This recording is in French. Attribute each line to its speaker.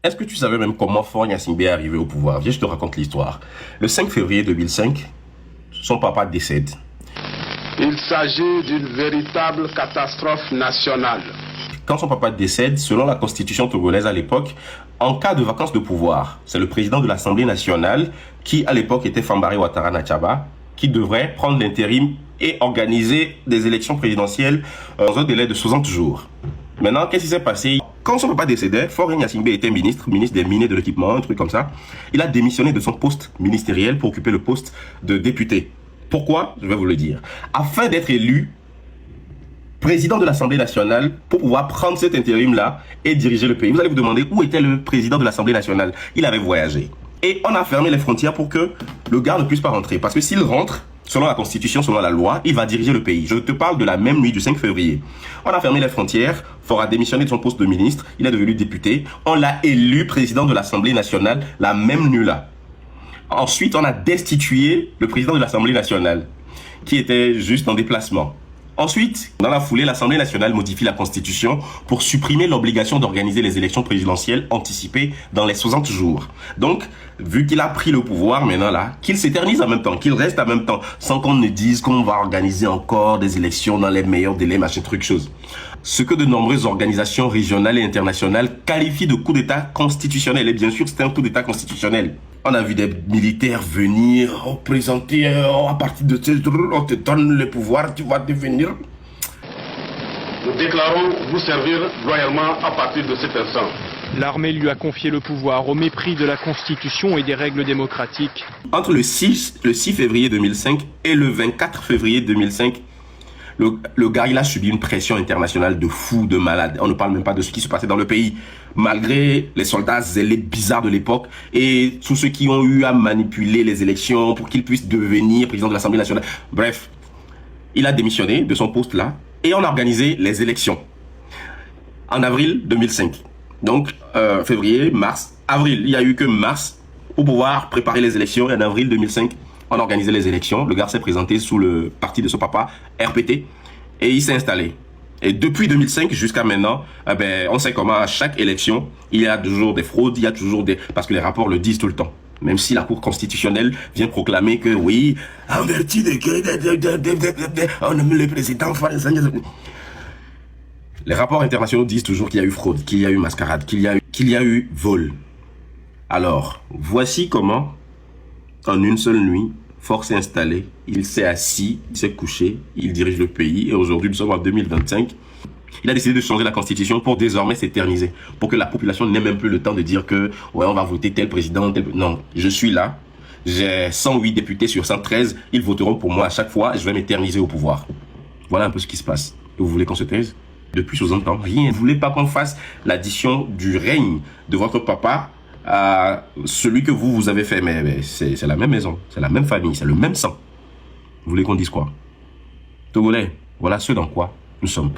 Speaker 1: Est-ce que tu savais même comment Faure Gnassingbé est arrivé au pouvoir? Viens, je te raconte l'histoire. Le 5 février 2005, son papa décède.
Speaker 2: Il s'agit d'une véritable catastrophe nationale.
Speaker 1: Quand son papa décède, selon la constitution togolaise à l'époque, en cas de vacance de pouvoir, c'est le président de l'Assemblée nationale, qui à l'époque était Fambaré Ouattara Nachaba, qui devrait prendre l'intérim et organiser des élections présidentielles dans un délai de 60 jours. Maintenant, qu'est-ce qui s'est passé? Quand son papa décédait, Faure Gnassingbé était ministre des mines et de l'équipement, un truc comme ça. Il a démissionné de son poste ministériel pour occuper le poste de député. Pourquoi? Je vais vous le dire. Afin d'être élu président de l'Assemblée nationale pour pouvoir prendre cet intérim-là et diriger le pays. Vous allez vous demander où était le président de l'Assemblée nationale. Il avait voyagé. Et on a fermé les frontières pour que le gars ne puisse pas rentrer. Parce que s'il rentre, selon la Constitution, selon la loi, il va diriger le pays. Je te parle de la même nuit du 5 février. On a fermé les frontières, Faure a démissionné de son poste de ministre, il est devenu député. On l'a élu président de l'Assemblée nationale la même nuit-là. Ensuite, on a destitué le président de l'Assemblée nationale, qui était juste en déplacement. Ensuite, dans la foulée, l'Assemblée nationale modifie la Constitution pour supprimer l'obligation d'organiser les élections présidentielles anticipées dans les 60 jours. Donc, vu qu'il a pris le pouvoir maintenant là, qu'il s'éternise en même temps, qu'il reste en même temps, sans qu'on ne dise qu'on va organiser encore des élections dans les meilleurs délais, machin truc chose. Ce que de nombreuses organisations régionales et internationales qualifient de coup d'État constitutionnel. Et bien sûr, c'était un coup d'État constitutionnel. On a vu des militaires venir présenter à partir de ce on te donne le pouvoir, tu vas devenir.
Speaker 2: Nous déclarons vous servir loyalement à partir de cet instant.
Speaker 3: L'armée lui a confié le pouvoir au mépris de la Constitution et des règles démocratiques.
Speaker 1: Entre le 6 février 2005 et le 24 février 2005, le gars, il a subi une pression internationale de fou, de malade. On ne parle même pas de ce qui se passait dans le pays. Malgré les soldats zélés bizarres de l'époque et tous ceux qui ont eu à manipuler les élections pour qu'il puisse devenir président de l'Assemblée nationale. Bref, il a démissionné de son poste là et on a organisé les élections en avril 2005. Donc, février, mars, avril. Il n'y a eu que mars pour pouvoir préparer les élections. Et en avril 2005, on a organisé les élections. Le gars s'est présenté sous le parti de son papa, RPT, et il s'est installé. Et depuis 2005 jusqu'à maintenant, on sait comment à chaque élection, il y a toujours des fraudes, il y a toujours des... Parce que les rapports le disent tout le temps. Même si la Cour constitutionnelle vient proclamer que oui, en vertu de que on nomme le président... Les rapports internationaux disent toujours qu'il y a eu fraude, qu'il y a eu mascarade, qu'il y a eu vol. Alors, voici comment, en une seule nuit, Faure s'est installé, il s'est assis, il s'est couché, il dirige le pays et aujourd'hui nous sommes en 2025. Il a décidé de changer la constitution pour désormais s'éterniser, pour que la population n'ait même plus le temps de dire que ouais on va voter tel président, tel... Non, je suis là, j'ai 108 députés sur 113, ils voteront pour moi à chaque fois et je vais m'éterniser au pouvoir. Voilà un peu ce qui se passe. Vous voulez qu'on se taise? Depuis 60 ans, rien. Vous voulez pas qu'on fasse l'addition du règne de votre papa à celui que vous avez fait, mais c'est la même maison, c'est la même famille, c'est le même sang. Vous voulez qu'on dise quoi? Togolais, voilà ce dans quoi nous sommes.